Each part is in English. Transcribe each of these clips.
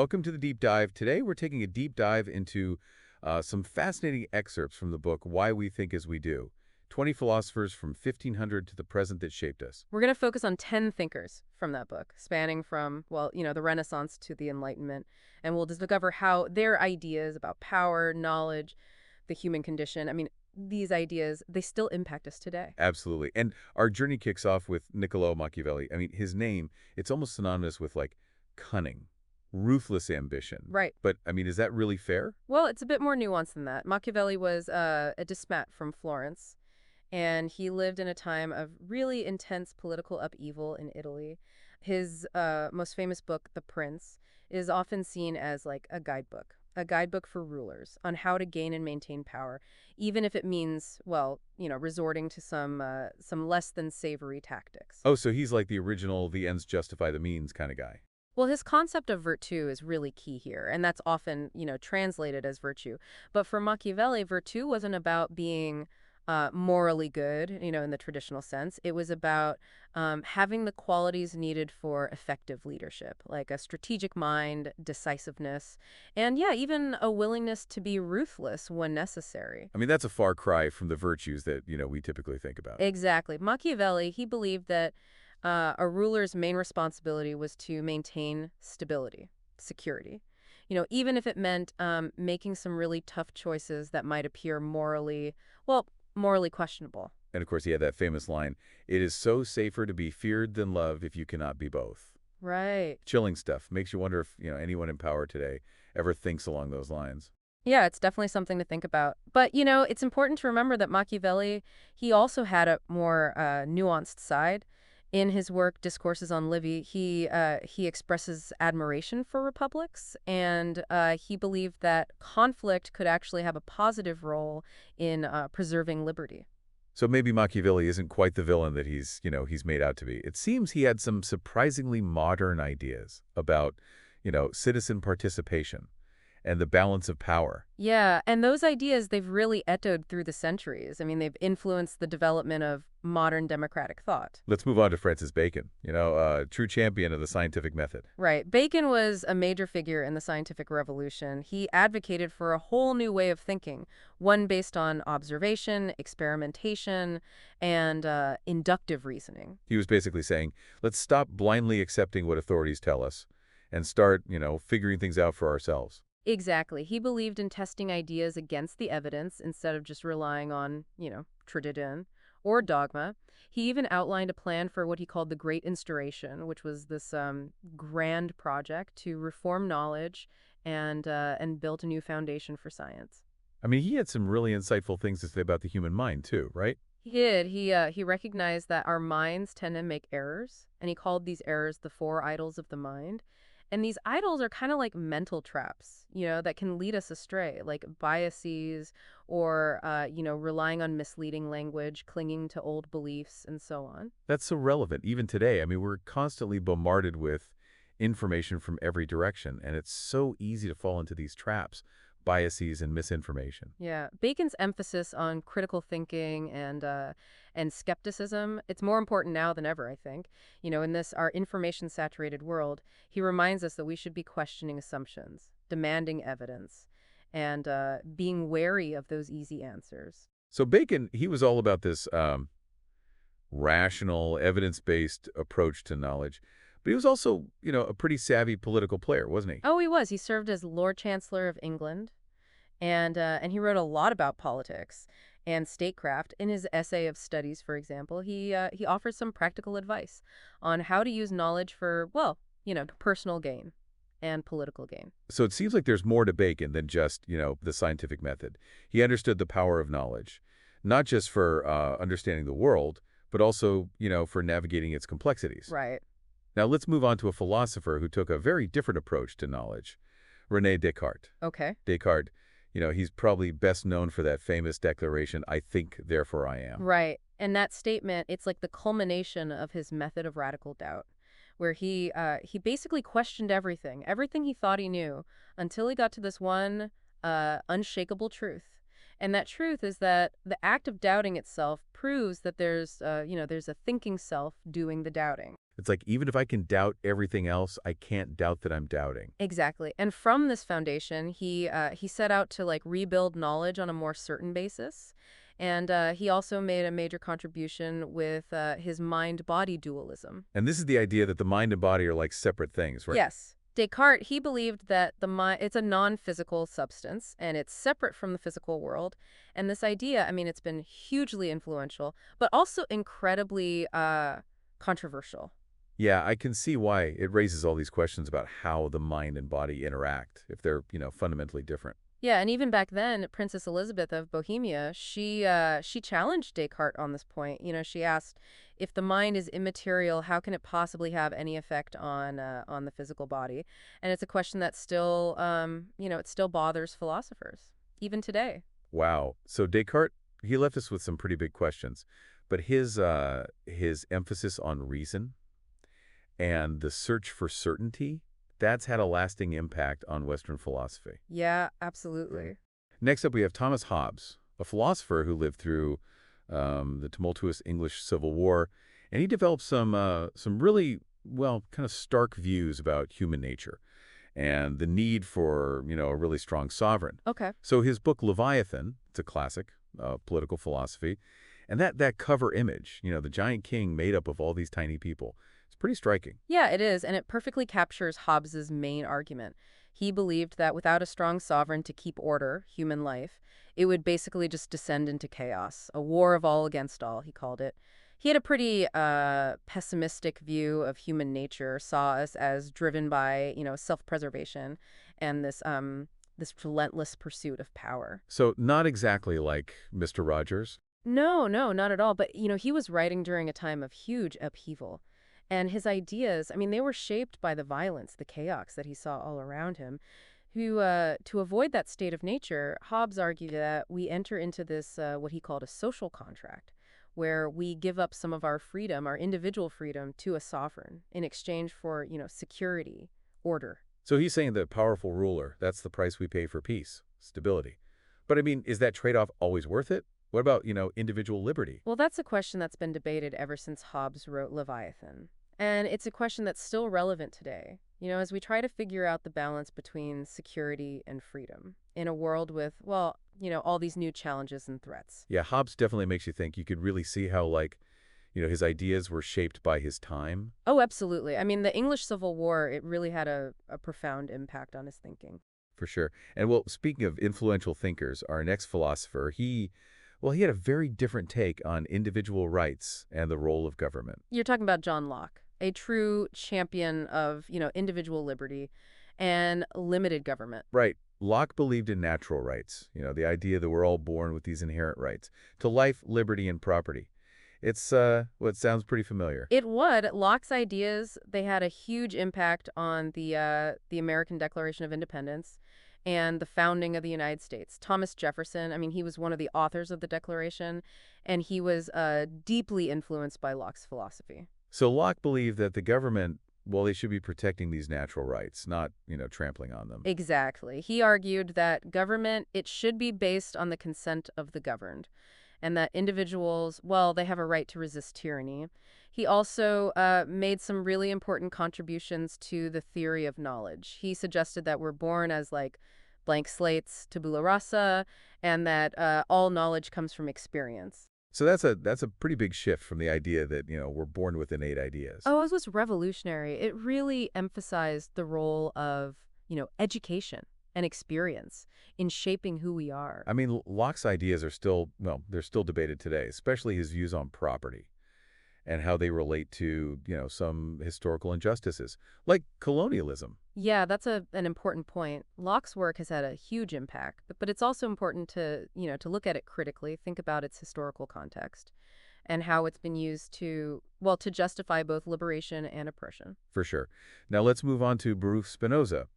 Welcome to the deep dive. Today, we're taking a deep dive into some fascinating excerpts from the book Why We Think as We Do. 20 philosophers from 1500 to the present that shaped us. We're going to focus on 10 thinkers from that book, spanning from, well, the Renaissance to the Enlightenment. And we'll discover how their ideas about power, knowledge, the human condition, these ideas, they still impact us today. Absolutely. And our journey kicks off with Niccolo Machiavelli. His name, it's almost synonymous with like cunning, ruthless ambition. Right. But, is that really fair? Well, it's a bit more nuanced than that. Machiavelli was a diplomat from Florence, and he lived in a time of really intense political upheaval in Italy. His most famous book, The Prince, is often seen as like a guidebook for rulers on how to gain and maintain power, even if it means, well, resorting to some less than savory tactics. Oh, so he's like the original the ends justify the means kind of guy. Well, his concept of virtue is really key here, and that's often, translated as virtue. But for Machiavelli, virtue wasn't about being morally good, in the traditional sense. It was about having the qualities needed for effective leadership, like a strategic mind, decisiveness, and yeah, even a willingness to be ruthless when necessary. That's a far cry from the virtues that, we typically think about. Exactly. Machiavelli, he believed that a ruler's main responsibility was to maintain stability, security. Even if it meant making some really tough choices that might appear morally questionable. And of course, he had that famous line, "It is so safer to be feared than loved if you cannot be both." Right. Chilling stuff. Makes you wonder if, anyone in power today ever thinks along those lines. Yeah, it's definitely something to think about. But, it's important to remember that Machiavelli, he also had a more nuanced side. In his work, Discourses on Livy, he expresses admiration for republics, and he believed that conflict could actually have a positive role in preserving liberty. So maybe Machiavelli isn't quite the villain that he's made out to be. It seems he had some surprisingly modern ideas about, citizen participation and the balance of power. Yeah, and those ideas, they've really echoed through the centuries. They've influenced the development of modern democratic thought. Let's move on to Francis Bacon, a true champion of the scientific method. Right. Bacon was a major figure in the scientific revolution. He advocated for a whole new way of thinking, one based on observation, experimentation, and inductive reasoning. He was basically saying, let's stop blindly accepting what authorities tell us and start, figuring things out for ourselves. Exactly. He believed in testing ideas against the evidence instead of just relying on, tradition or dogma. He even outlined a plan for what he called the Great Instauration, which was this grand project to reform knowledge and build a new foundation for science. He had some really insightful things to say about the human mind, too, right? He did. He recognized that our minds tend to make errors, and he called these errors the four idols of the mind. And these idols are kind of like mental traps, that can lead us astray, like biases or, relying on misleading language, clinging to old beliefs, and so on. That's so relevant even today. We're constantly bombarded with information from every direction, and it's so easy to fall into these traps, biases and misinformation. Yeah, Bacon's emphasis on critical thinking and skepticism, it's more important now than ever, I think. In this our information-saturated world, he reminds us that we should be questioning assumptions, demanding evidence, and being wary of those easy answers. So Bacon, he was all about this rational, evidence-based approach to knowledge. But he was also, a pretty savvy political player, wasn't he? Oh, he was. He served as Lord Chancellor of England, and he wrote a lot about politics and statecraft. In his essay of studies, for example, he offers some practical advice on how to use knowledge for, well, personal gain and political gain. So it seems like there's more to Bacon than just, the scientific method. He understood the power of knowledge, not just for understanding the world, but also, for navigating its complexities. Right. Now let's move on to a philosopher who took a very different approach to knowledge, René Descartes. Okay. Descartes, he's probably best known for that famous declaration, "I think, therefore I am." Right. And that statement, it's like the culmination of his method of radical doubt, where he basically questioned everything he thought he knew, until he got to this one unshakable truth. And that truth is that the act of doubting itself proves that there's a thinking self doing the doubting. It's like, even if I can doubt everything else, I can't doubt that I'm doubting. Exactly. And from this foundation, he set out to like rebuild knowledge on a more certain basis. And he also made a major contribution with his mind-body dualism. And this is the idea that the mind and body are like separate things, right? Yes. Descartes, he believed that the mind, it's a non-physical substance and it's separate from the physical world. And this idea, I mean, it's been hugely influential, but also incredibly controversial. Yeah, I can see why it raises all these questions about how the mind and body interact if they're, fundamentally different. Yeah, and even back then, Princess Elizabeth of Bohemia, she challenged Descartes on this point. She asked, if the mind is immaterial, how can it possibly have any effect on the physical body? And it's a question that still, it still bothers philosophers even today. Wow. So Descartes, he left us with some pretty big questions, but his emphasis on reason and the search for certainty, that's had a lasting impact on Western philosophy. Yeah, absolutely. Next up, we have Thomas Hobbes, a philosopher who lived through the tumultuous English Civil War, and he developed some really, well, kind of stark views about human nature and the need for, a really strong sovereign. Okay. So his book Leviathan, it's a classic political philosophy, and that cover image, the giant king made up of all these tiny people, it's pretty striking. Yeah, it is, and it perfectly captures Hobbes's main argument. He believed that without a strong sovereign to keep order, human life, it would basically just descend into chaos, a war of all against all, he called it. He had a pretty pessimistic view of human nature, saw us as driven by, self-preservation and this relentless pursuit of power. So not exactly like Mr. Rogers. No, no, not at all. But, he was writing during a time of huge upheaval. And his ideas, I mean, they were shaped by the violence, the chaos that he saw all around him. To avoid that state of nature, Hobbes argued that we enter into this, what he called a social contract, where we give up some of our freedom, our individual freedom, to a sovereign in exchange for, security, order. So he's saying that powerful ruler, that's the price we pay for peace, stability. But I mean, is that trade-off always worth it? What about, individual liberty? Well, that's a question that's been debated ever since Hobbes wrote Leviathan. And it's a question that's still relevant today, as we try to figure out the balance between security and freedom in a world with, well, all these new challenges and threats. Yeah, Hobbes definitely makes you think. You could really see how, like, his ideas were shaped by his time. Oh, absolutely. I mean, the English Civil War, it really had a profound impact on his thinking. For sure. And well, speaking of influential thinkers, our next philosopher, he had a very different take on individual rights and the role of government. You're talking about John Locke, a true champion of, individual liberty and limited government. Right. Locke believed in natural rights, the idea that we're all born with these inherent rights to life, liberty, and property. It's, well, it sounds pretty familiar. It would. Locke's ideas, they had a huge impact on the American Declaration of Independence and the founding of the United States. Thomas Jefferson, I mean, he was one of the authors of the Declaration, and he was deeply influenced by Locke's philosophy. So Locke believed that the government, well, they should be protecting these natural rights, not, trampling on them. Exactly. He argued that government, it should be based on the consent of the governed, and that individuals, well, they have a right to resist tyranny. He also made some really important contributions to the theory of knowledge. He suggested that we're born as like blank slates, tabula rasa, and that all knowledge comes from experience. So that's a pretty big shift from the idea that, we're born with innate ideas. Oh, it was revolutionary. It really emphasized the role of, education and experience in shaping who we are. I mean, Locke's ideas are still, well, they're still debated today, especially his views on property and how they relate to, some historical injustices, like colonialism. Yeah, that's an important point. Locke's work has had a huge impact, but it's also important to, to look at it critically, think about its historical context and how it's been used to, well, to justify both liberation and oppression. For sure. Now let's move on to Baruch Spinoza,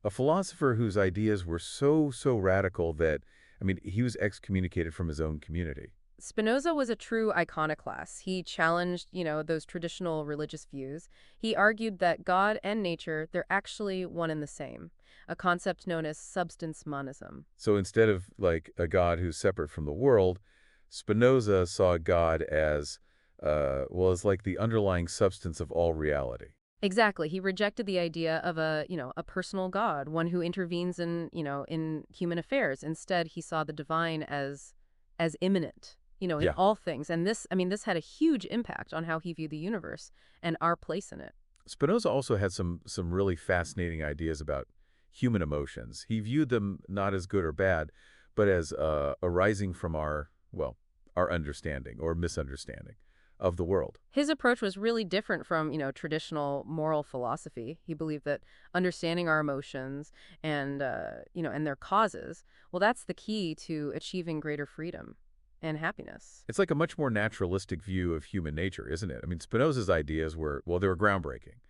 a philosopher whose ideas were so radical that, I mean, he was excommunicated from his own community. Spinoza was a true iconoclast. He challenged, those traditional religious views. He argued that God and nature, they're actually one and the same, a concept known as substance monism. So instead of like a God who's separate from the world, Spinoza saw God as well, is like the underlying substance of all reality. Exactly. He rejected the idea of a personal God, one who intervenes in human affairs. Instead, he saw the divine as immanent, in Yeah. all things. And this had a huge impact on how he viewed the universe and our place in it. Spinoza also had some really fascinating ideas about human emotions. He viewed them not as good or bad, but as arising from our understanding or misunderstanding of the world. His approach was really different from, traditional moral philosophy. He believed that understanding our emotions and their causes, well, that's the key to achieving greater freedom and happiness. It's like a much more naturalistic view of human nature, isn't it? I mean, Spinoza's ideas were, well, they were groundbreaking,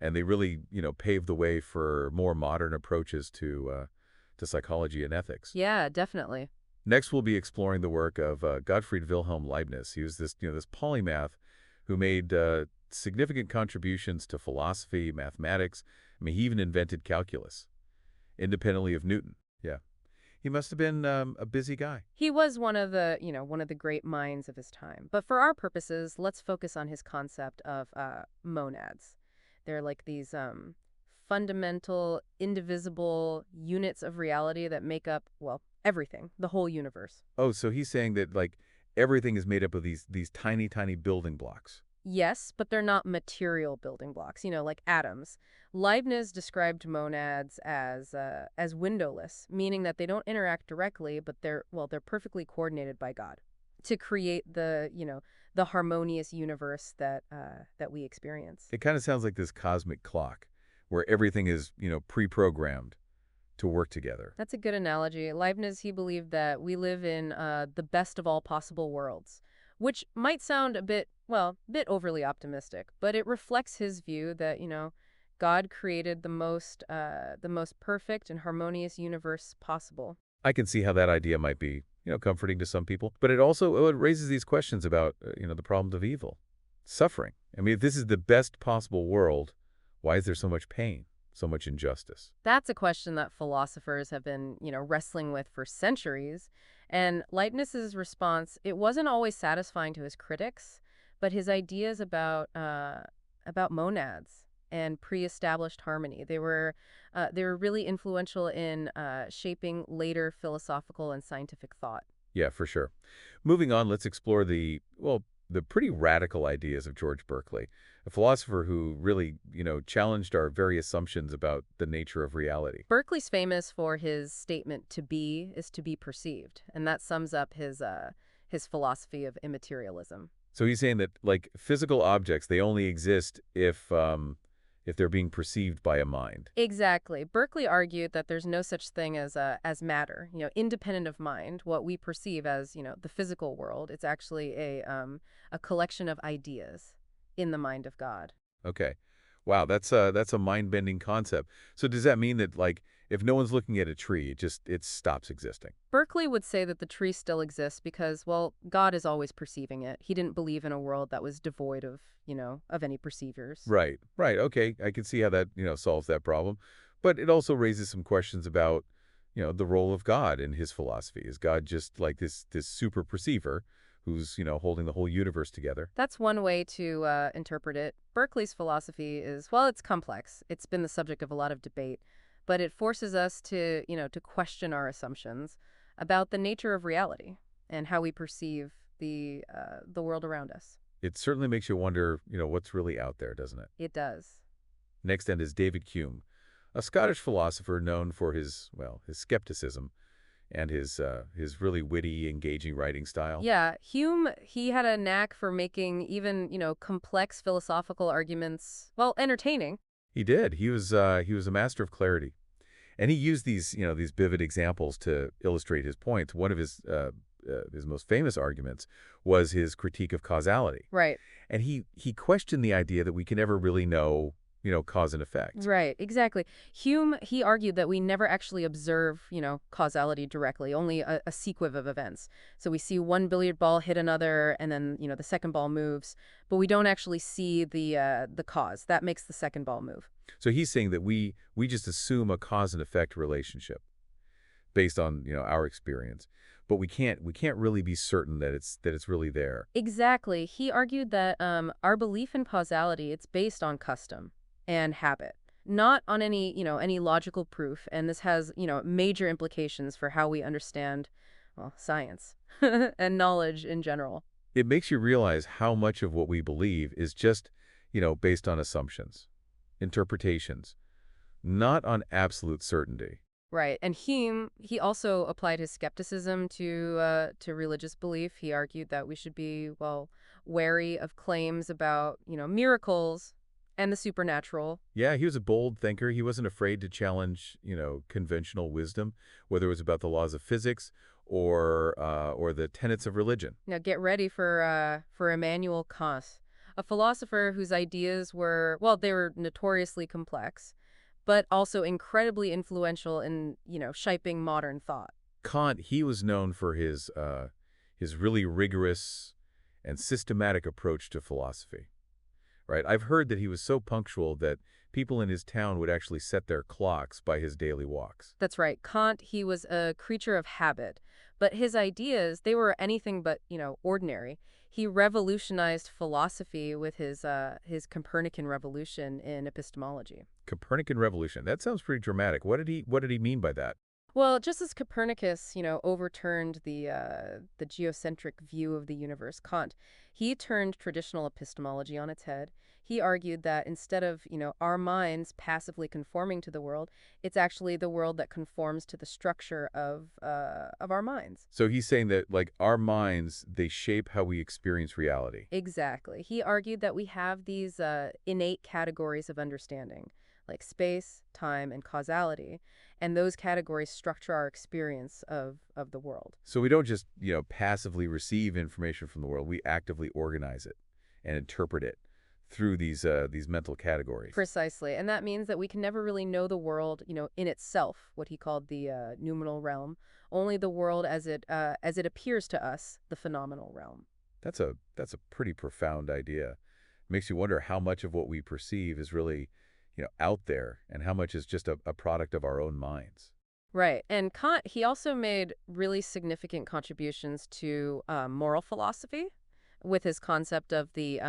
and they really, paved the way for more modern approaches to psychology and ethics. Yeah, definitely. Next, we'll be exploring the work of Gottfried Wilhelm Leibniz. He was this polymath who made significant contributions to philosophy, mathematics. I mean, he even invented calculus, independently of Newton. Yeah. He must have been a busy guy. He was one of the great minds of his time. But for our purposes, let's focus on his concept of monads. They're like these fundamental, indivisible units of reality that make up, well, everything, the whole universe. Oh, so he's saying that, like, everything is made up of these tiny, tiny building blocks. Yes, but they're not material building blocks, like atoms. Leibniz described monads as windowless, meaning that they don't interact directly, but they're perfectly coordinated by God to create the harmonious universe that we experience. It kind of sounds like this cosmic clock where everything is, pre-programmed to work together. That's a good analogy. Leibniz, he believed that we live in the best of all possible worlds, which might sound a bit overly optimistic, but it reflects his view that, God created the most perfect and harmonious universe possible. I can see how that idea might be, comforting to some people, but it raises these questions about, the problems of evil, suffering. I mean, if this is the best possible world, why is there so much pain, so much injustice? That's a question that philosophers have been, wrestling with for centuries. And Leibniz's response, it wasn't always satisfying to his critics, but his ideas about monads and pre-established harmony, they were really influential in shaping later philosophical and scientific thought. Yeah, for sure. Moving on, let's explore the pretty radical ideas of George Berkeley, a philosopher who really, challenged our very assumptions about the nature of reality. Berkeley's famous for his statement "to be is to be perceived," and that sums up his philosophy of immaterialism. So he's saying that, like, physical objects, they only exist if they're being perceived by a mind. Exactly. Berkeley argued that there's no such thing as matter, independent of mind. What we perceive as, the physical world, it's actually a collection of ideas in the mind of God. Okay. Wow, that's a mind-bending concept. So does that mean that, like, if no one's looking at a tree, it stops existing? Berkeley would say that the tree still exists because, well, God is always perceiving it. He didn't believe in a world that was devoid of any perceivers. Right. Right. Okay. I can see how that, solves that problem. But it also raises some questions about, the role of God in his philosophy. Is God just like this super perceiver who's, holding the whole universe together? That's one way to interpret it. Berkeley's philosophy is, well, it's complex. It's been the subject of a lot of debate, but it forces us to question our assumptions about the nature of reality and how we perceive the world around us. It certainly makes you wonder, what's really out there, doesn't it? It does. Next end is David Hume, a Scottish philosopher known for his skepticism and his really witty, engaging writing style. Yeah, Hume, he had a knack for making even, complex philosophical arguments, well, entertaining. He did. He was a master of clarity, and he used these vivid examples to illustrate his points. One of his most famous arguments was his critique of causality, Right. and he questioned the idea that we can never really know, cause and effect. Right, exactly. Hume, he argued that we never actually observe, causality directly, only a sequence of events. So we see one billiard ball hit another, and then, the second ball moves, but we don't actually see the cause. That makes the second ball move. So he's saying that we just assume a cause and effect relationship based on our experience. but we can't really be certain that it's really there. Exactly. He argued that our belief in causality, it's based on custom and habit, not on any logical proof. And this has, major implications for how we understand, well, science and knowledge in general. It makes you realize how much of what we believe is just, based on assumptions, interpretations, not on absolute certainty. Right. And Hume, he also applied his skepticism to religious belief. He argued that we should be, well, wary of claims about, miracles and the supernatural. Yeah, he was a bold thinker. He wasn't afraid to challenge, conventional wisdom, whether it was about the laws of physics or the tenets of religion. Now get ready for Immanuel Kant, a philosopher whose ideas were, well, they were notoriously complex, but also incredibly influential in, shaping modern thought. Kant, he was known for his really rigorous and systematic approach to philosophy. Right? I've heard that he was so punctual that people in his town would actually set their clocks by his daily walks. That's right. Kant, he was a creature of habit, but his ideas, they were anything but, ordinary. He revolutionized philosophy with his Copernican revolution in epistemology. Copernican revolution. That sounds pretty dramatic. What did he mean by that? Well, just as Copernicus, overturned the geocentric view of the universe, Kant, he turned traditional epistemology on its head. He argued that instead of, our minds passively conforming to the world, it's actually the world that conforms to the structure of our minds. So he's saying that like our minds, they shape how we experience reality. Exactly. He argued that we have these innate categories of understanding, like space, time, and causality, and those categories structure our experience of the world. So we don't just, passively receive information from the world. We actively organize it and interpret it through these mental categories. Precisely. And that means that we can never really know the world, in itself, what he called the noumenal realm, only the world as it appears to us, the phenomenal realm. That's a pretty profound idea. Makes you wonder how much of what we perceive is really, out there and how much is just a product of our own minds. Right. And Kant, he also made really significant contributions to moral philosophy with his concept of the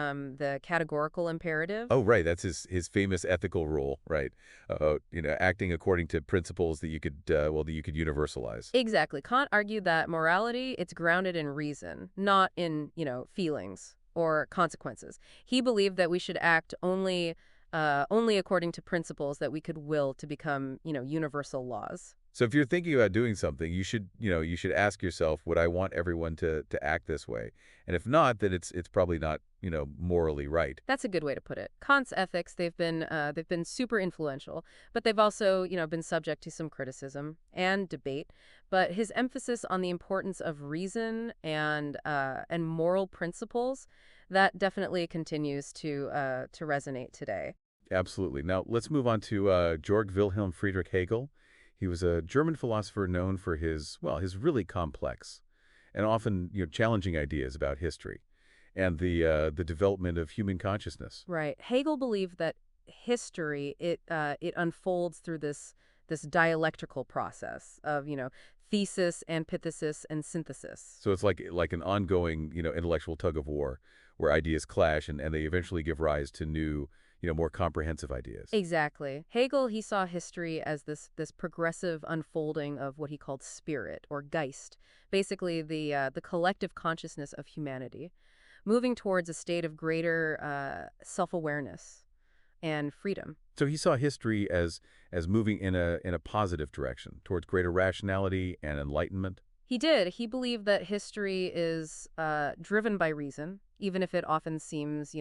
categorical imperative. Oh, right. That's his famous ethical rule, right? Acting according to principles that you could, that you could universalize. Exactly. Kant argued that morality, it's grounded in reason, not in, feelings or consequences. He believed that we should act only according to principles that we could will to become, universal laws. So if you're thinking about doing something, you should ask yourself, would I want everyone to act this way? And if not, then it's probably not, morally right. That's a good way to put it. Kant's ethics, they've been super influential, but they've also, been subject to some criticism and debate. But his emphasis on the importance of reason and moral principles, that definitely continues to resonate today. Absolutely. Now let's move on to Georg Wilhelm Friedrich Hegel. He was a German philosopher known for his really complex and often challenging ideas about history and the development of human consciousness. Right. Hegel believed that history it unfolds through this dialectical process of, thesis, antithesis, and synthesis. So it's like an ongoing intellectual tug of war where ideas clash and they eventually give rise to new more comprehensive ideas. Exactly. Hegel, he saw history as this progressive unfolding of what he called spirit or Geist, basically the collective consciousness of humanity, moving towards a state of greater self-awareness and freedom. So he saw history as moving in a positive direction towards greater rationality and enlightenment. He did. He believed that history is driven by reason, even if it often seems,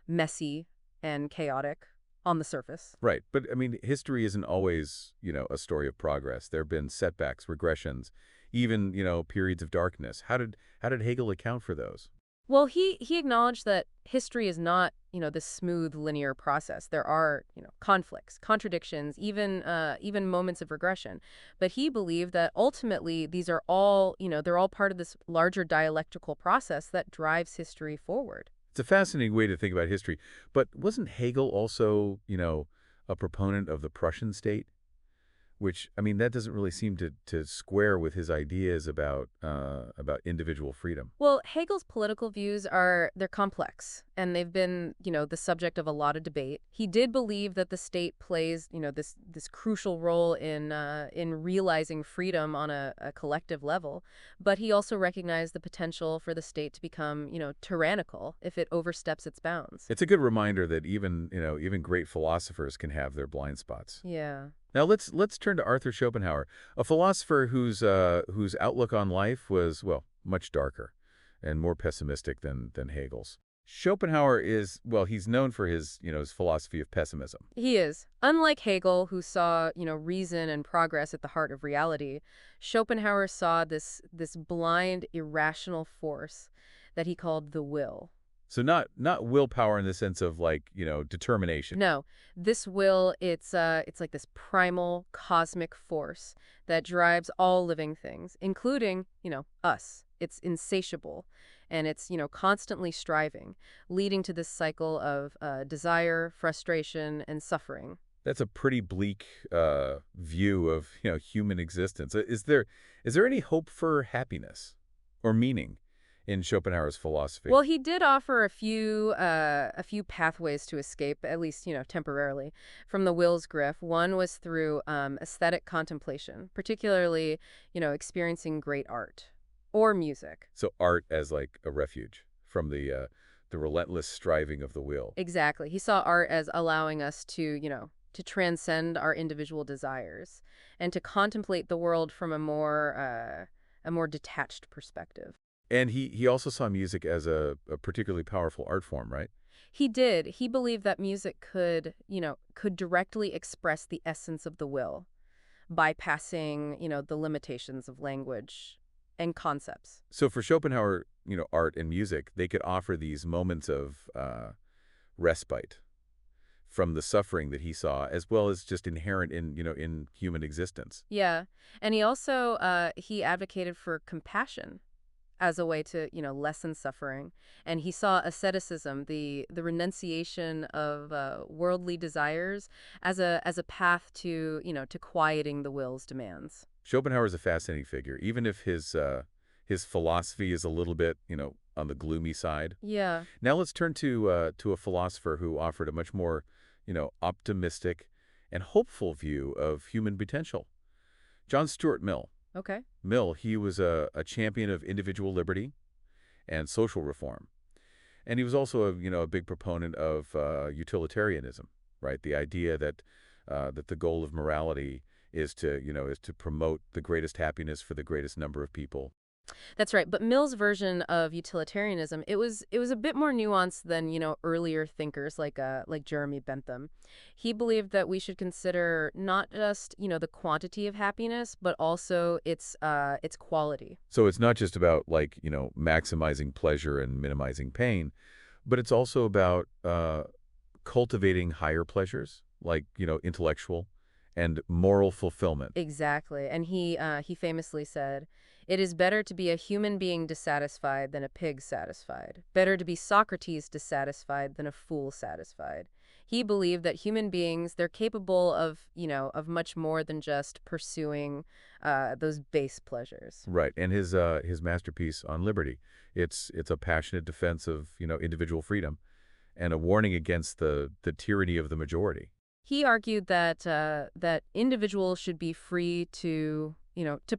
messy and chaotic on the surface. Right. But I mean, history isn't always, a story of progress. There have been setbacks, regressions, even, periods of darkness. How did Hegel account for those? Well, he acknowledged that history is not, this smooth linear process. There are, conflicts, contradictions, even moments of regression. But he believed that ultimately these are all, they're all part of this larger dialectical process that drives history forward. It's a fascinating way to think about history. But wasn't Hegel also, a proponent of the Prussian state? which, I mean, that doesn't really seem to square with his ideas about individual freedom. Well, Hegel's political views they're complex, and they've been, the subject of a lot of debate. He did believe that the state plays, this crucial role in realizing freedom on a collective level, but he also recognized the potential for the state to become, tyrannical if it oversteps its bounds. It's a good reminder that even great philosophers can have their blind spots. Yeah. Now let's turn to Arthur Schopenhauer, a philosopher whose outlook on life was, well, much darker and more pessimistic than Hegel's. Schopenhauer is, well, he's known for his philosophy of pessimism. He is. Unlike Hegel, who saw, reason and progress at the heart of reality, Schopenhauer saw this blind, irrational force that he called the will. So not willpower in the sense of like determination. No, this will, it's like this primal cosmic force that drives all living things, including, us. It's insatiable, and it's, constantly striving, leading to this cycle of desire, frustration, and suffering. That's a pretty bleak view of human existence. Is there any hope for happiness or meaning in Schopenhauer's philosophy? Well, he did offer a few pathways to escape, at least, temporarily, from the will's grip. One was through aesthetic contemplation, particularly, experiencing great art or music. So art as like a refuge from the relentless striving of the will. Exactly. He saw art as allowing us to, to transcend our individual desires and to contemplate the world from a more detached perspective. And he also saw music as a particularly powerful art form, right? He did. He believed that music could directly express the essence of the will, bypassing, the limitations of language and concepts. So for Schopenhauer art and music, they could offer these moments of respite from the suffering that he saw, as well as just inherent in human existence. Yeah. And he also he advocated for compassion as a way to, lessen suffering. And he saw asceticism, the renunciation of worldly desires, as a path to, to quieting the will's demands. Schopenhauer is a fascinating figure, even if his philosophy is a little bit on the gloomy side. Yeah. Now let's turn to a philosopher who offered a much more optimistic and hopeful view of human potential. John Stuart Mill. Okay. Mill, he was a champion of individual liberty and social reform. And he was also a big proponent of utilitarianism, right? The idea that the goal of morality is to promote the greatest happiness for the greatest number of people. That's right. But Mill's version of utilitarianism, it was a bit more nuanced than, earlier thinkers like Jeremy Bentham. He believed that we should consider not just, the quantity of happiness, but also its quality. So it's not just about maximizing pleasure and minimizing pain, but it's also about cultivating higher pleasures, like intellectual and moral fulfillment. Exactly. And he famously said, "It is better to be a human being dissatisfied than a pig satisfied. Better to be Socrates dissatisfied than a fool satisfied." He believed that human beings, they're capable of much more than just pursuing those base pleasures. Right. And his masterpiece on liberty, it's a passionate defense of individual freedom and a warning against the tyranny of the majority. He argued that individuals should be free to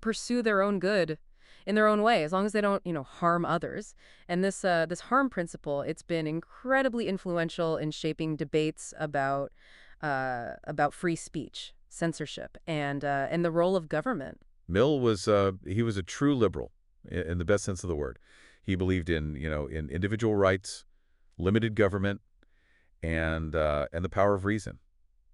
pursue their own good in their own way, as long as they don't, harm others. And this harm principle, it's been incredibly influential in shaping debates about free speech, censorship, and the role of government. Mill was a true liberal in the best sense of the word. He believed in individual rights, limited government, and the power of reason,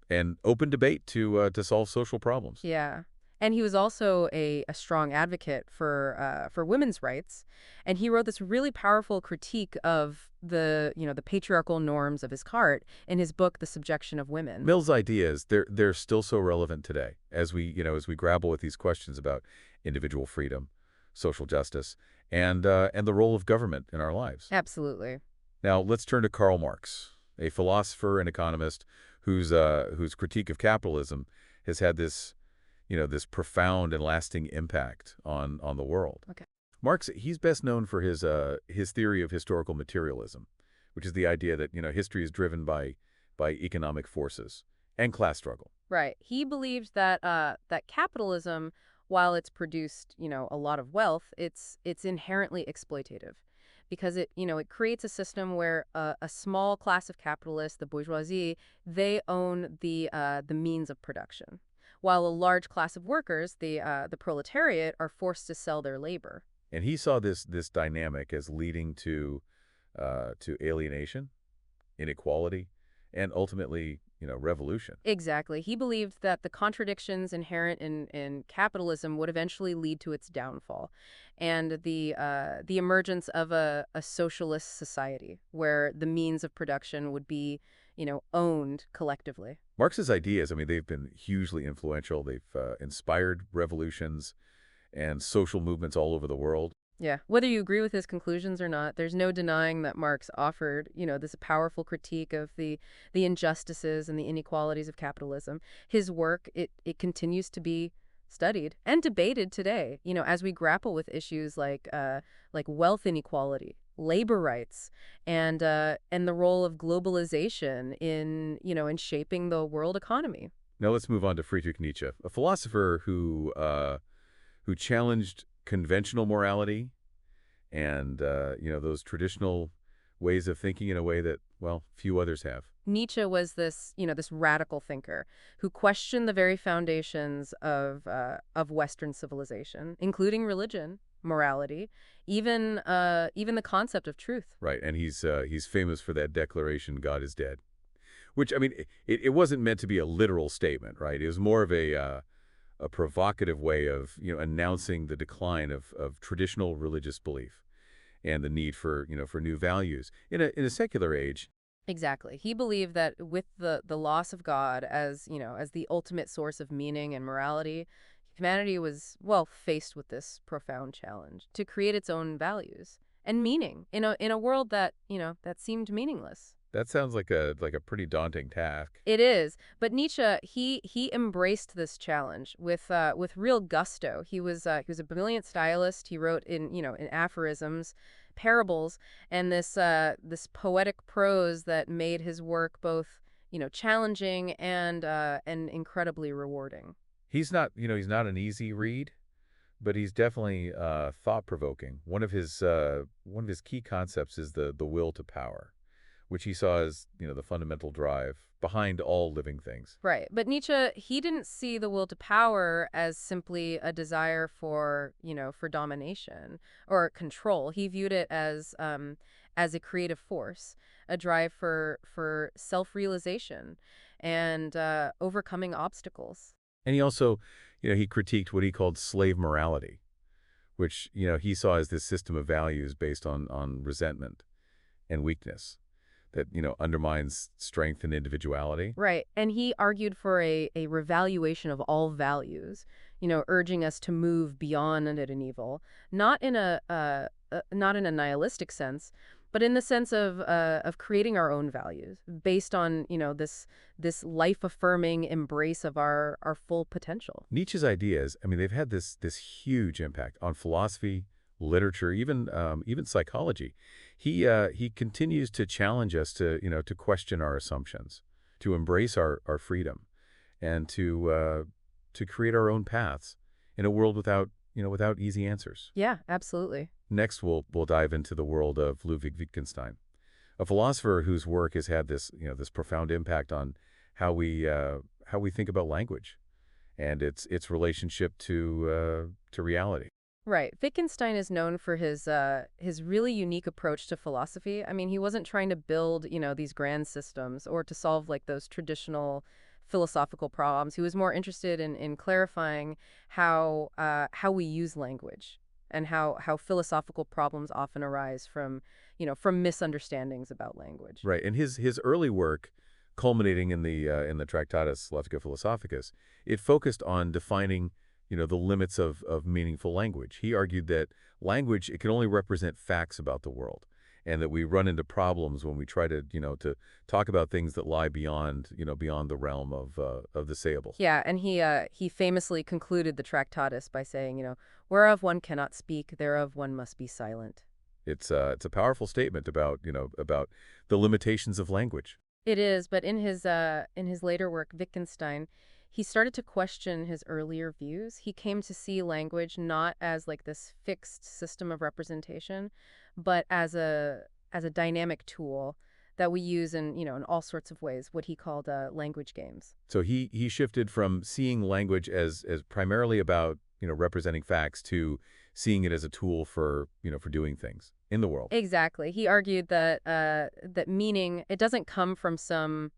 and open debate to solve social problems. Yeah. And he was also a strong advocate for women's rights, and he wrote this really powerful critique of the patriarchal norms of his heart in his book, The Subjection of Women. Mill's ideas, they're still so relevant today as we grapple with these questions about individual freedom, social justice, and the role of government in our lives. Absolutely. Now let's turn to Karl Marx, a philosopher and economist whose critique of capitalism has had this this profound and lasting impact on the world. Okay. Marx, he's best known for his theory of historical materialism, which is the idea that, history is driven by economic forces and class struggle. Right. He believed that that capitalism, while it's produced, a lot of wealth, it's inherently exploitative, because it creates a system where a small class of capitalists, the bourgeoisie, they own the means of production, while a large class of workers, the proletariat, are forced to sell their labor. And he saw this dynamic as leading to alienation, inequality, and ultimately, revolution. Exactly. He believed that the contradictions inherent in capitalism would eventually lead to its downfall, and the emergence of a socialist society where the means of production would be, owned collectively. Marx's ideas, I mean, they've been hugely influential. They've inspired revolutions and social movements all over the world. Yeah. Whether you agree with his conclusions or not, there's no denying that Marx offered, this powerful critique of the injustices and the inequalities of capitalism. His work, it continues to be studied and debated today, as we grapple with issues like wealth inequality, labor rights, and the role of globalization in shaping the world economy. Now let's move on to Friedrich Nietzsche, a philosopher who challenged conventional morality and those traditional ways of thinking in a way that, well, few others have. Nietzsche was this radical thinker who questioned the very foundations of Western civilization, including religion, morality, even the concept of truth. Right, and he's famous for that declaration, "God is dead," which, I mean, it wasn't meant to be a literal statement, right? It was more of a provocative way of announcing the decline of traditional religious belief and the need for new values in a secular age. Exactly. He believed that with the loss of God as the ultimate source of meaning and morality, humanity was, well, faced with this profound challenge to create its own values and meaning in a world that seemed meaningless. That sounds like a pretty daunting task. It is, but Nietzsche he embraced this challenge with real gusto. He was a brilliant stylist. He wrote in aphorisms, parables, and this poetic prose that made his work both challenging and incredibly rewarding. He's not an easy read, but he's definitely thought-provoking. One of his key concepts is the will to power, which he saw as, the fundamental drive behind all living things. Right. But Nietzsche, he didn't see the will to power as simply a desire for domination or control. He viewed it as a creative force, a drive for self-realization and overcoming obstacles. And he also, he critiqued what he called slave morality, which, he saw as this system of values based on resentment and weakness that, undermines strength and individuality. Right. And he argued for a revaluation of all values, urging us to move beyond good and evil, not in a nihilistic sense, but in the sense of creating our own values based on, this life-affirming embrace of our full potential. Nietzsche's ideas, I mean, they've had this huge impact on philosophy, literature, even psychology. He continues to challenge us to question our assumptions, to embrace our freedom, and to create our own paths in a world without easy answers. Yeah, absolutely. Next, we'll dive into the world of Ludwig Wittgenstein, a philosopher whose work has had this profound impact on how we think about language and its relationship to reality. Right. Wittgenstein is known for his really unique approach to philosophy. I mean, he wasn't trying to build, these grand systems or to solve like those traditional philosophical problems. He was more interested in clarifying how we use language and how philosophical problems often arise from misunderstandings about language. Right, and his early work, culminating in the Tractatus Logica Philosophicus, it focused on defining the limits of meaningful language. He argued that language, it can only represent facts about the world, and that we run into problems when we try to talk about things that lie beyond the realm of the sayable. Yeah, and he famously concluded the Tractatus by saying, whereof one cannot speak, thereof one must be silent. It's a powerful statement about the limitations of language. It is, but in his later work, Wittgenstein, he started to question his earlier views. He came to see language not as like this fixed system of representation, but as a dynamic tool that we use in all sorts of ways, what he called language games. So he shifted from seeing language as primarily about representing facts to seeing it as a tool for doing things in the world. Exactly. He argued that that meaning it doesn't come from some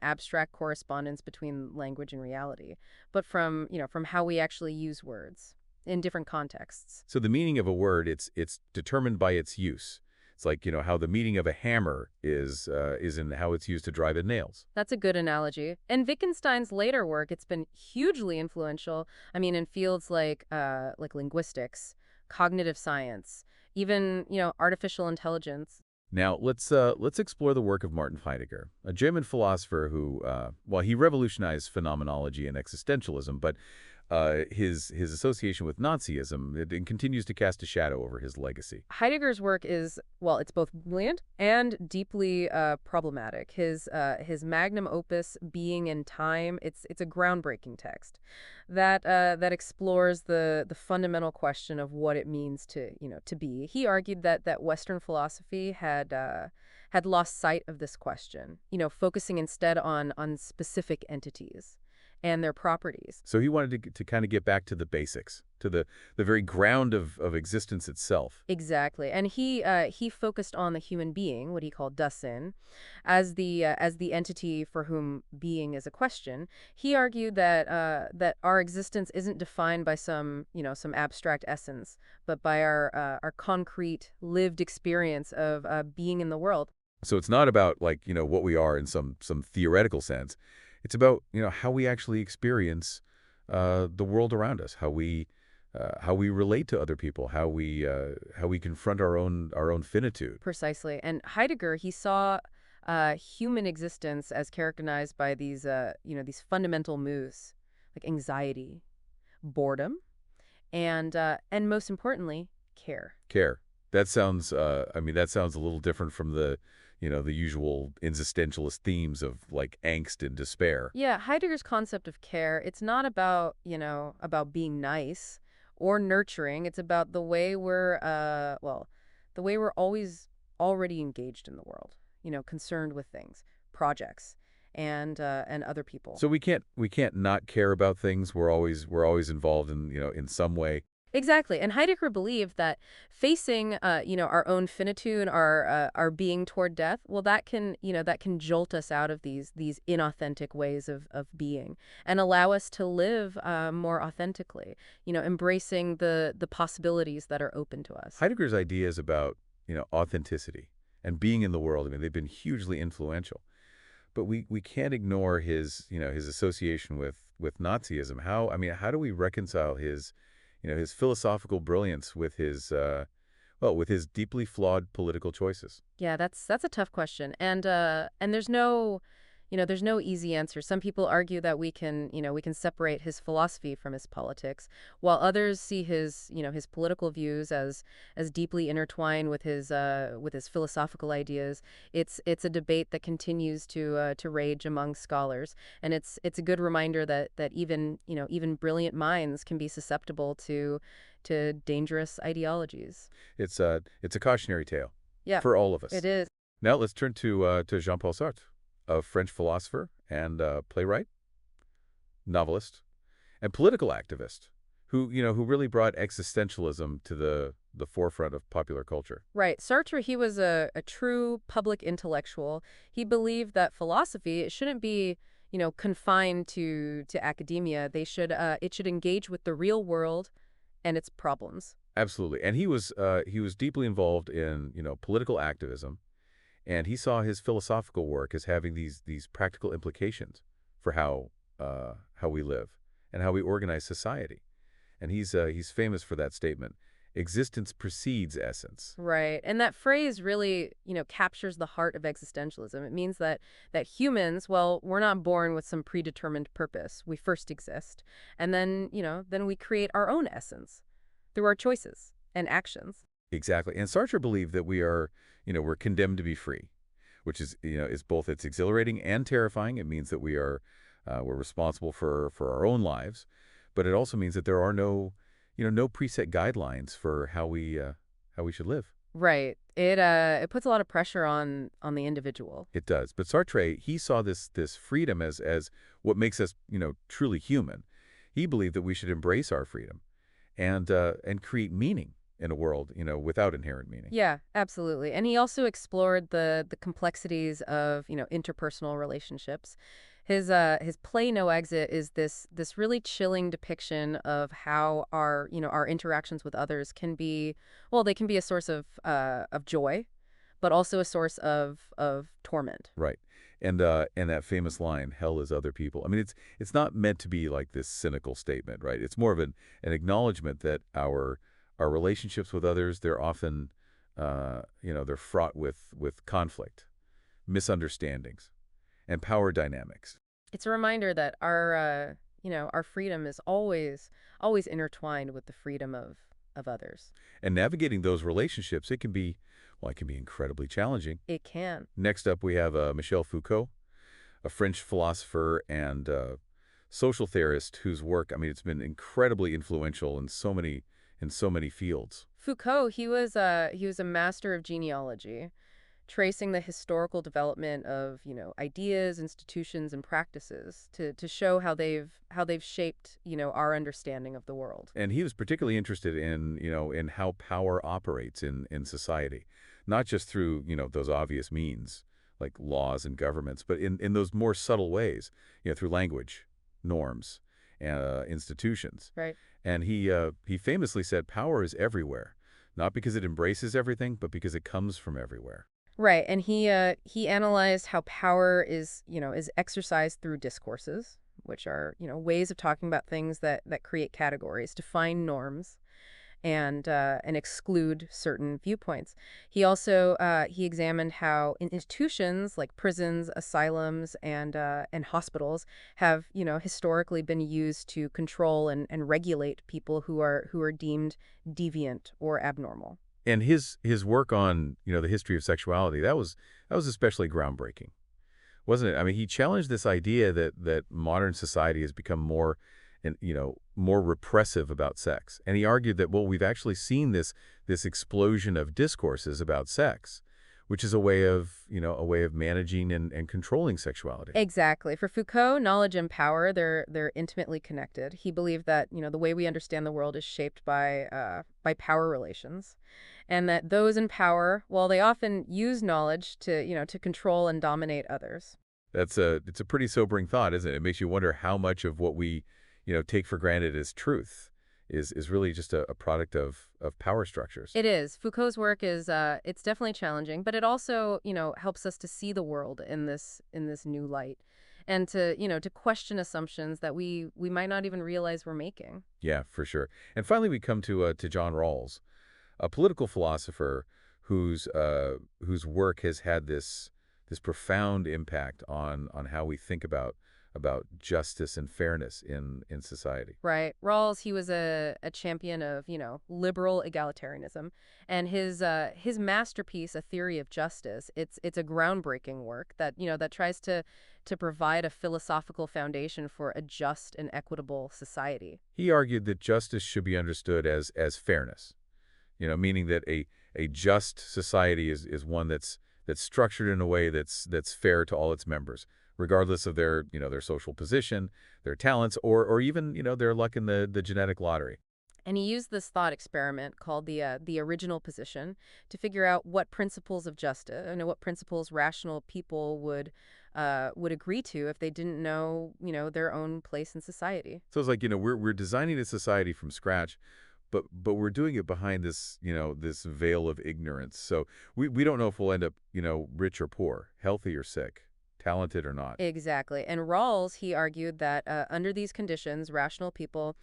abstract correspondence between language and reality, but from how we actually use words in different contexts. So the meaning of a word, it's determined by its use. It's like, how the meaning of a hammer is in how it's used to drive in nails. That's a good analogy. In Wittgenstein's later work, it's been hugely influential. I mean, in fields like linguistics, cognitive science, even artificial intelligence. Now, let's explore the work of Martin Heidegger, a German philosopher who, well, he revolutionized phenomenology and existentialism, but his association with Nazism it continues to cast a shadow over his legacy. Heidegger's work is, well, it's both brilliant and deeply problematic. His magnum opus, Being in Time, it's a groundbreaking text that explores the fundamental question of what it means to be. He argued that Western philosophy had lost sight of this question, focusing instead on specific entities and their properties. So he wanted to kind of get back to the basics, to the very ground of existence itself. Exactly, and he focused on the human being, what he called Dasein, as the entity for whom being is a question. He argued that our existence isn't defined by some abstract essence, but by our concrete lived experience of being in the world. So it's not about like, what we are in some theoretical sense. It's about, how we actually experience the world around us, how we relate to other people, how we confront our own finitude. Precisely, and Heidegger he saw human existence as characterized by these fundamental moods like anxiety, boredom, and most importantly, care. Care. That sounds, that sounds a little different from the usual existentialist themes of like angst and despair. Yeah, Heidegger's concept of care, it's not about being nice or nurturing. It's about the way the way we're always already engaged in the world, concerned with things, projects, and other people. So we can't not care about things. We're always involved in some way. Exactly. And Heidegger believed that facing, our own finitude, our being toward death, well, that can jolt us out of these inauthentic ways of being and allow us to live more authentically, embracing the possibilities that are open to us. Heidegger's ideas about authenticity and being in the world, they've been hugely influential. But we can't ignore his association with Nazism. How do we reconcile his philosophical brilliance with his deeply flawed political choices? Yeah, that's a tough question, and there's no easy answer. Some people argue that we can separate his philosophy from his politics, while others see his political views as deeply intertwined with his philosophical ideas. It's a debate that continues to rage among scholars, and it's a good reminder that even brilliant minds can be susceptible to dangerous ideologies. It's a cautionary tale Yeah, for all of it us. is. Now let's turn to Jean-Paul Sartre, a French philosopher and playwright, novelist, and political activist who really brought existentialism to the forefront of popular culture. Right. Sartre, he was a true public intellectual. He believed that philosophy it shouldn't be, confined to academia. It should engage with the real world and its problems. Absolutely. And he was deeply involved in, political activism, and he saw his philosophical work as having these practical implications for how we live and how we organize society. And he's famous for that statement. Existence precedes essence. Right. And that phrase really, captures the heart of existentialism. It means that humans, well, we're not born with some predetermined purpose. We first exist. And then we create our own essence through our choices and actions. Exactly. And Sartre believed that we're condemned to be free, which is both it's exhilarating and terrifying. It means that we're responsible for our own lives, but it also means that there are no preset guidelines for how we should live. Right. It puts a lot of pressure on the individual. It does. But Sartre, he saw this freedom as what makes us truly human. He believed that we should embrace our freedom and create meaning in a world without inherent meaning. Yeah, absolutely. And he also explored the complexities of, interpersonal relationships. His play No Exit is this really chilling depiction of how our interactions with others can be, well, they can be a source of joy, but also a source of torment. Right. And that famous line, hell is other people. I mean, it's not meant to be like this cynical statement, right? It's more of an acknowledgement that our relationships with others, they're often they're fraught with conflict, misunderstandings, and power dynamics. It's a reminder that our freedom is always intertwined with the freedom of others. And navigating those relationships, it can be incredibly challenging. It can. Next up, we have Michel Foucault, a French philosopher and social theorist whose work, I mean, it's been incredibly influential in so many fields. Foucault, he was a master of genealogy, tracing the historical development of, ideas, institutions, and practices to show how they've shaped, our understanding of the world. And he was particularly interested in how power operates in society, not just through those obvious means like laws and governments, but in those more subtle ways through language, norms, institutions. Right. And he famously said power is everywhere, not because it embraces everything, but because it comes from everywhere. Right, and he analyzed how power is exercised through discourses, which are, ways of talking about things that create categories, define norms, and exclude certain viewpoints. He examined how institutions like prisons, asylums, and hospitals have, historically been used to control and regulate people who are deemed deviant or abnormal. And his work on the history of sexuality, that was especially groundbreaking, wasn't it? I mean, he challenged this idea that modern society has become more repressive about sex. And he argued that, well, we've actually seen this explosion of discourses about sex, which is a way of managing and controlling sexuality. Exactly. For Foucault, knowledge and power, they're intimately connected. He believed that, the way we understand the world is shaped by power relations, and that those in power, well, they often use knowledge to control and dominate others. It's a pretty sobering thought, isn't it? It makes you wonder how much of what we take for granted as truth is really just a product of power structures. It is. Foucault's work is it's definitely challenging, but it also, helps us to see the world in this new light and to question assumptions that we might not even realize we're making. Yeah, for sure. And finally, we come to John Rawls, a political philosopher whose work has had this profound impact on how we think about justice and fairness in society. Right. Rawls, he was a champion of, liberal egalitarianism. And his masterpiece, A Theory of Justice, it's a groundbreaking work that tries to provide a philosophical foundation for a just and equitable society. He argued that justice should be understood as fairness, meaning that a just society is one that's structured in a way that's fair to all its members, regardless of their social position, their talents, or even their luck in the genetic lottery. And he used this thought experiment called the original position to figure out what principles of justice, what principles rational people would agree to if they didn't know, their own place in society. So it's like we're designing a society from scratch, but we're doing it behind this veil of ignorance. So we don't know if we'll end up rich or poor, healthy or sick, talented or not. Exactly. And Rawls, he argued that under these conditions, rational people,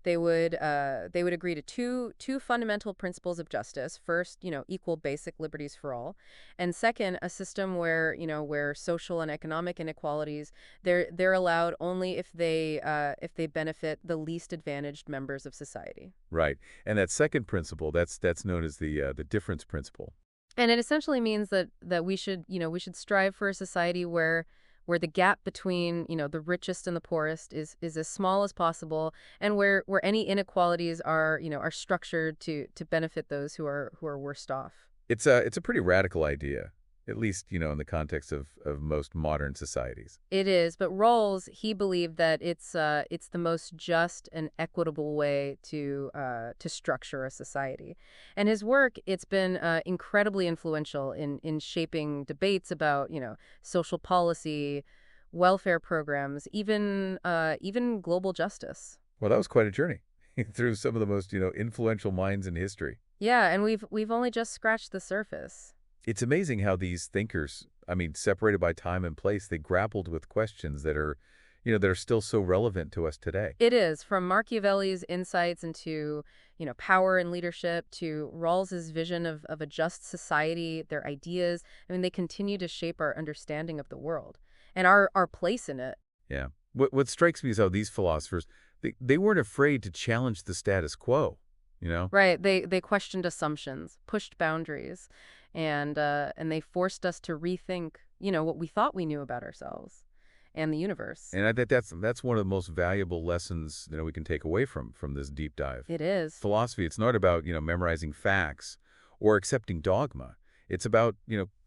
They would agree to two fundamental principles of justice. First, equal basic liberties for all, and second, a system where social and economic inequalities they're allowed only if they benefit the least advantaged members of society. Right. And that second principle, that's known as the difference principle. And it essentially means that we should strive for a society where the gap between, the richest and the poorest is as small as possible, and where any inequalities are structured to benefit those who are worst off. It's a pretty radical idea, at least, in the context of most modern societies. It is, but Rawls, he believed that it's the most just and equitable way to structure a society, and his work it's been incredibly influential in shaping debates about social policy, welfare programs, even global justice. Well, that was quite a journey through some of the most, influential minds in history. Yeah, and we've only just scratched the surface. It's amazing how these thinkers, I mean, separated by time and place, they grappled with questions that are still so relevant to us today. It is, from Machiavelli's insights into, power and leadership to Rawls's vision of a just society, their ideas. I mean, they continue to shape our understanding of the world and our place in it. Yeah. What strikes me is how these philosophers, they weren't afraid to challenge the status quo, you know? Right. They questioned assumptions, pushed boundaries, and they forced us to rethink, what we thought we knew about ourselves and the universe. And I think that's one of the most valuable lessons, we can take away from this deep dive. It is. Philosophy, it's not about, memorizing facts or accepting dogma. It's about,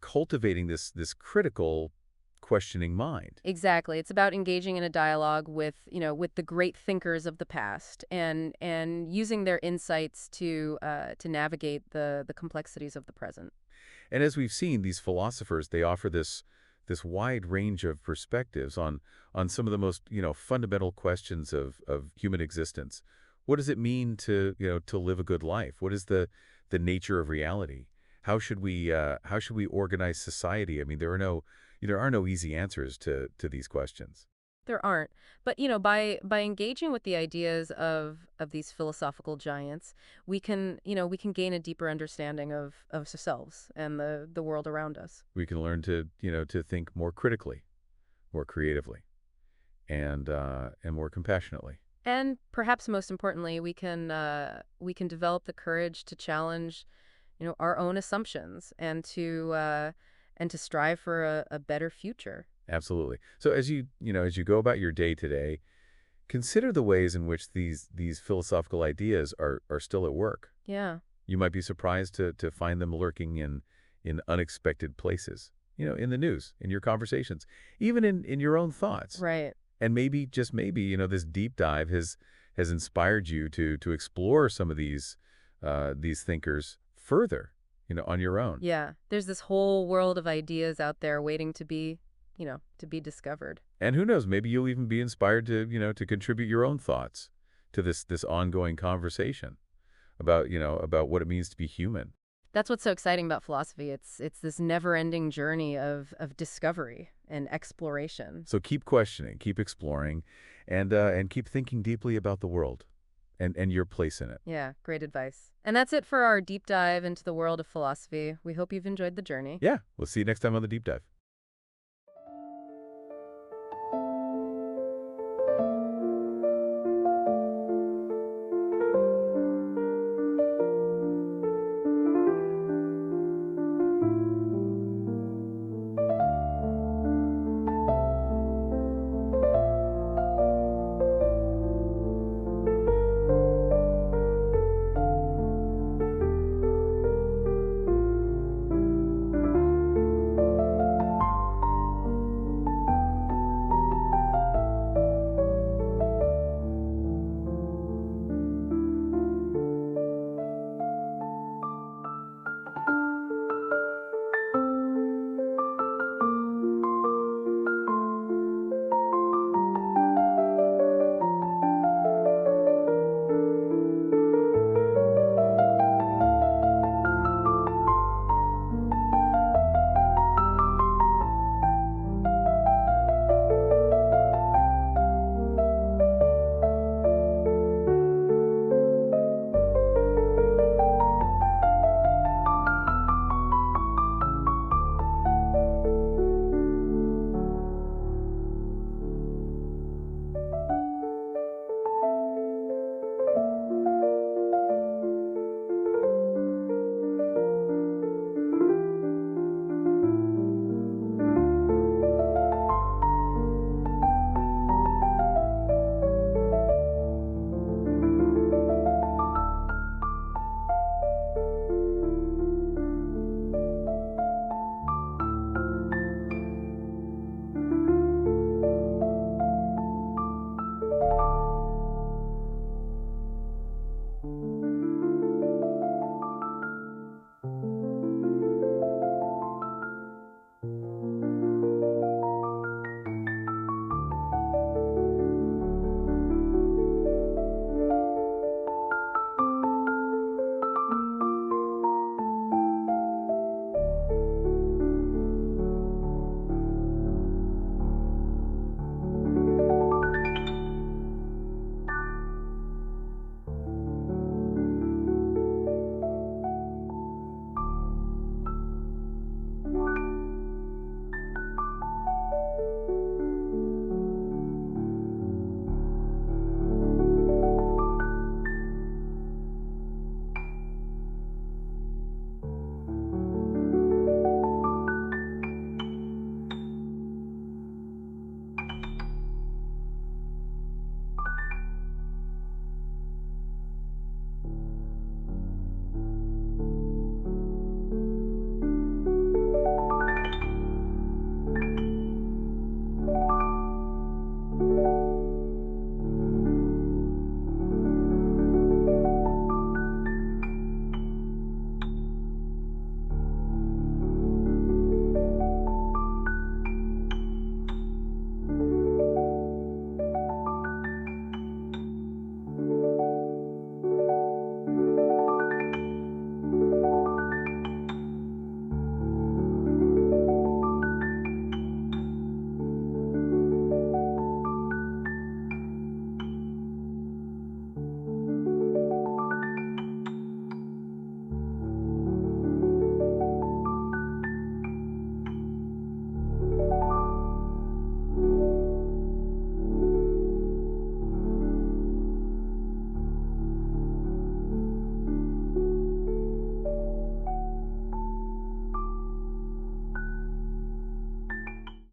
cultivating this critical, questioning mind. Exactly. It's about engaging in a dialogue with the great thinkers of the past and using their insights to navigate the complexities of the present. And as we've seen, these philosophers, they offer this wide range of perspectives on some of the most, fundamental questions of human existence. What does it mean to live a good life? What is the nature of reality? How should we organize society? I mean, there are no easy answers to these questions. There aren't. But, by engaging with the ideas of these philosophical giants, we can gain a deeper understanding of ourselves and the world around us. We can learn to think more critically, more creatively, and more compassionately. And perhaps most importantly, we can develop the courage to challenge, our own assumptions and to strive for a better future. Absolutely. So as you go about your day today, consider the ways in which these philosophical ideas are still at work. Yeah. You might be surprised to find them lurking in unexpected places. In the news, in your conversations, even in your own thoughts. Right. And maybe, just maybe, this deep dive has inspired you to explore some of these thinkers further, on your own. Yeah. There's this whole world of ideas out there waiting to be discovered. And who knows, maybe you'll even be inspired to contribute your own thoughts to this ongoing conversation about what it means to be human. That's what's so exciting about philosophy. It's this never-ending journey of discovery and exploration. So keep questioning, keep exploring, and keep thinking deeply about the world and your place in it. Yeah, great advice. And that's it for our deep dive into the world of philosophy. We hope you've enjoyed the journey. Yeah, we'll see you next time on the deep dive.